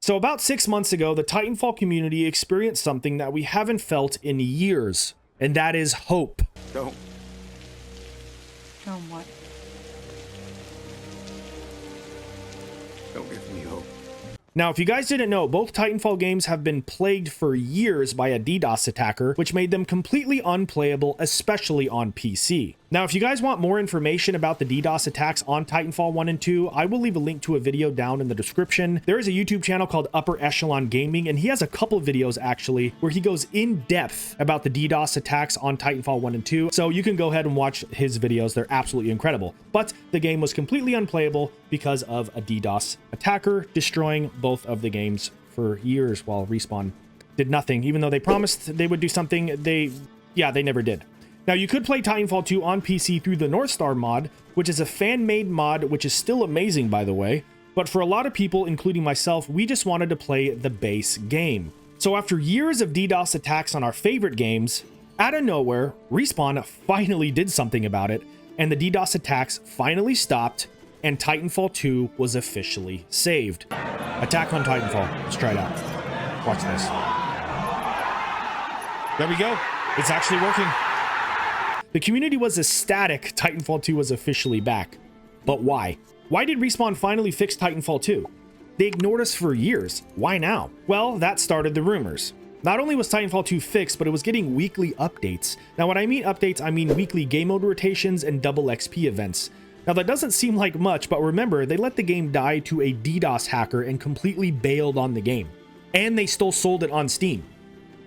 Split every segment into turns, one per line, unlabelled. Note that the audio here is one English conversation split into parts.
So about 6 months ago, the Titanfall community experienced something that we haven't felt in years, and that is hope.
Don't
what?
Don't give me hope.
Now, if you guys didn't know, both Titanfall games have been plagued for years by a DDoS attacker, which made them completely unplayable, especially on PC. Now, if you guys want more information about the DDoS attacks on Titanfall 1 and 2, I will leave a link to a video down in the description. There is a YouTube channel called Upper Echelon Gaming, and he has a couple videos actually where he goes in depth about the DDoS attacks on Titanfall 1 and 2. So you can go ahead and watch his videos. They're absolutely incredible. But the game was completely unplayable because of a DDoS attacker destroying both of the games for years while Respawn did nothing. Even though they promised they would do something, they never did. Now, you could play Titanfall 2 on PC through the North Star mod, which is a fan-made mod, which is still amazing, by the way. But for a lot of people, including myself, we just wanted to play the base game. So after years of DDoS attacks on our favorite games, out of nowhere, Respawn finally did something about it, and the DDoS attacks finally stopped, and Titanfall 2 was officially saved. Attack on Titanfall. Let's try it out. Watch this. There we go. It's actually working. The community was ecstatic Titanfall 2 was officially back. But why? Why did Respawn finally fix Titanfall 2? They ignored us for years. Why now? Well, that started the rumors. Not only was Titanfall 2 fixed, but it was getting weekly updates. Now, when I mean updates, I mean weekly game mode rotations and double XP events. Now, that doesn't seem like much, but remember, they let the game die to a DDoS hacker and completely bailed on the game. And they still sold it on Steam.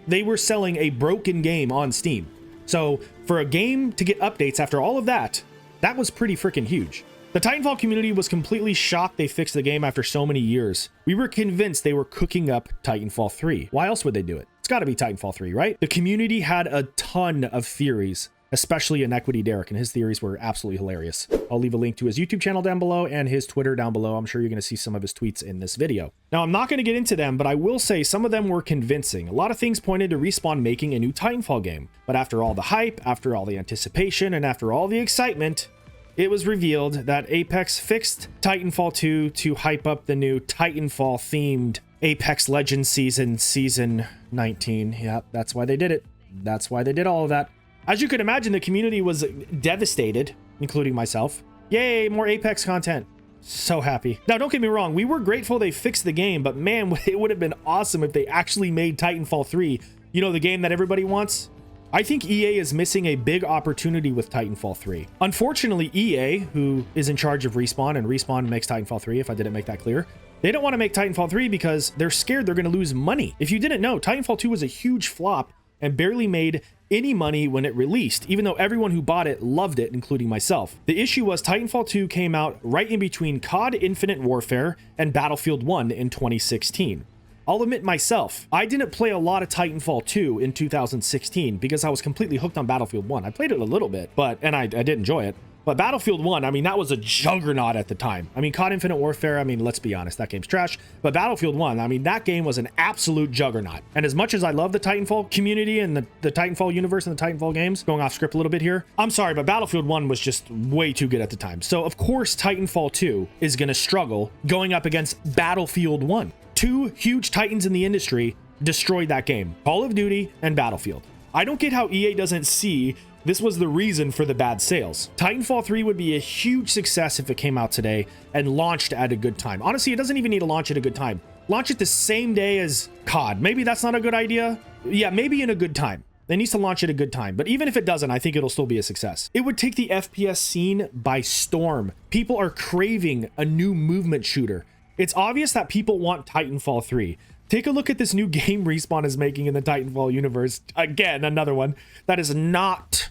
They were selling a broken game on Steam. So for a game to get updates after all of that, that was pretty freaking huge. The Titanfall community was completely shocked they fixed the game after so many years. We were convinced they were cooking up Titanfall 3. Why else would they do it? It's got to be Titanfall 3, right? The community had a ton of theories, especially Inequity Derek, and his theories were absolutely hilarious. I'll leave a link to his YouTube channel down below and his Twitter down below. I'm sure you're going to see some of his tweets in this video. Now, I'm not going to get into them, but I will say some of them were convincing. A lot of things pointed to Respawn making a new Titanfall game. But after all the hype, after all the anticipation, and after all the excitement, it was revealed that Apex fixed Titanfall 2 to hype up the new Titanfall-themed Apex Legends Season 19. Yep, that's why they did it. That's why they did all of that. As you could imagine, the community was devastated, including myself. Yay, more Apex content. So happy. Now, don't get me wrong. We were grateful they fixed the game, but man, it would have been awesome if they actually made Titanfall 3, you know, the game that everybody wants. I think EA is missing a big opportunity with Titanfall 3. Unfortunately, EA, who is in charge of Respawn, and Respawn makes Titanfall 3, if I didn't make that clear, they don't want to make Titanfall 3 because they're scared they're going to lose money. If you didn't know, Titanfall 2 was a huge flop and barely made any money when it released, even though everyone who bought it loved it, including myself. The issue was Titanfall 2 came out right in between COD Infinite Warfare and Battlefield 1 in 2016. I'll admit myself, I didn't play a lot of Titanfall 2 in 2016 because I was completely hooked on Battlefield 1. I played it a little bit, and I did enjoy it. But Battlefield 1, I mean, that was a juggernaut at the time. I mean, COD Infinite Warfare, I mean, let's be honest, that game's trash. But Battlefield 1, I mean, that game was an absolute juggernaut. And as much as I love the Titanfall community and the Titanfall universe and the Titanfall games, going off script a little bit here, I'm sorry, but Battlefield 1 was just way too good at the time. So, of course, Titanfall 2 is going to struggle going up against Battlefield 1. Two huge titans in the industry destroyed that game, Call of Duty and Battlefield. I don't get how EA doesn't see this was the reason for the bad sales. Titanfall 3 would be a huge success if it came out today and launched at a good time. Honestly, it doesn't even need to launch at a good time. Launch it the same day as COD. Maybe that's not a good idea. Yeah, maybe in a good time. It needs to launch at a good time. But even if it doesn't, I think it'll still be a success. It would take the FPS scene by storm. People are craving a new movement shooter. It's obvious that people want Titanfall 3. Take a look at this new game Respawn is making in the Titanfall universe. Again, another one that is not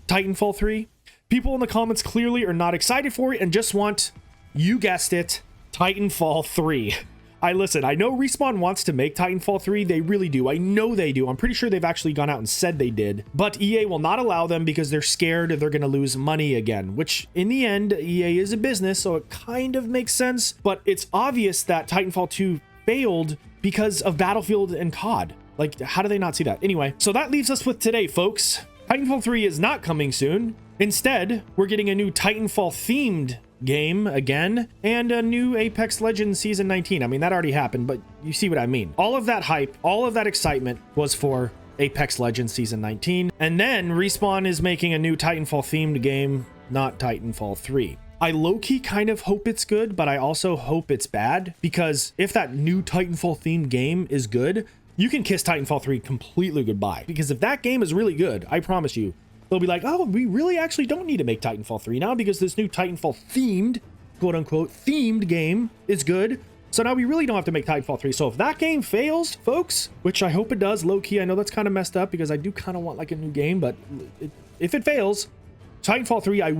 Titanfall 3. People in the comments clearly are not excited for it and just want, you guessed it, Titanfall 3. I know Respawn wants to make Titanfall 3. They really do. I know they do. I'm pretty sure they've actually gone out and said they did. But EA will not allow them because they're scared they're going to lose money again, which in the end, EA is a business, so it kind of makes sense. But it's obvious that Titanfall 2 failed because of Battlefield and COD. Like, how do they not see that? Anyway, so that leaves us with today, folks. Titanfall 3 is not coming soon. Instead, we're getting a new Titanfall-themed game again, and a new Apex Legends Season 19. I mean, that already happened, but you see what I mean. All of that hype, all of that excitement was for Apex Legends Season 19. And then Respawn is making a new Titanfall themed game, not Titanfall 3. I low-key kind of hope it's good, but I also hope it's bad, because if that new Titanfall themed game is good, you can kiss Titanfall 3 completely goodbye. Because if that game is really good, I promise you, they'll be like, oh, we really actually don't need to make Titanfall 3 now because this new Titanfall themed, quote unquote, themed game is good. So now we really don't have to make Titanfall 3. So if that game fails, folks, which I hope it does, low key, I know that's kind of messed up because I do kind of want like a new game, but if it fails, Titanfall 3, I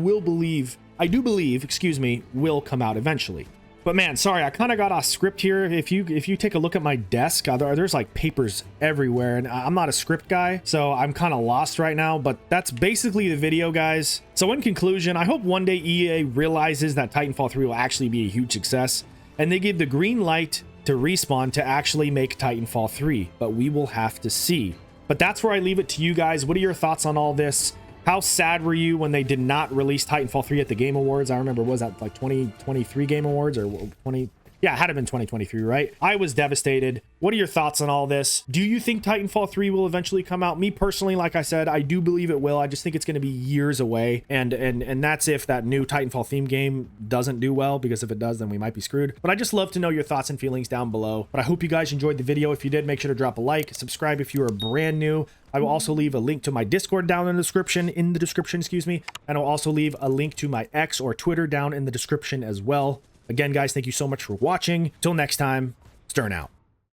do believe, excuse me, will come out eventually. But man, sorry, I kind of got off script here. If you take a look at my desk, there's like papers everywhere, and I'm not a script guy, so I'm kind of lost right now, but that's basically the video, guys. So in conclusion, I hope one day EA realizes that Titanfall 3 will actually be a huge success, and they give the green light to Respawn to actually make Titanfall 3, but we will have to see. But that's where I leave it to you guys. What are your thoughts on all this? How sad were you when they did not release Titanfall 3 at the Game Awards? I remember, was that like 2023 Game Awards or 20? Yeah, it had to have been 2023, right? I was devastated. What are your thoughts on all this? Do you think Titanfall 3 will eventually come out? Me personally, like I said, I do believe it will. I just think it's going to be years away. And that's if that new Titanfall theme game doesn't do well, because if it does, then we might be screwed. But I just love to know your thoughts and feelings down below. But I hope you guys enjoyed the video. If you did, make sure to drop a like, subscribe if you are brand new. I will also leave a link to my Discord down in the description, excuse me. And I'll also leave a link to my X or Twitter down in the description as well. Again, guys, thank you so much for watching. Till next time, Stern out.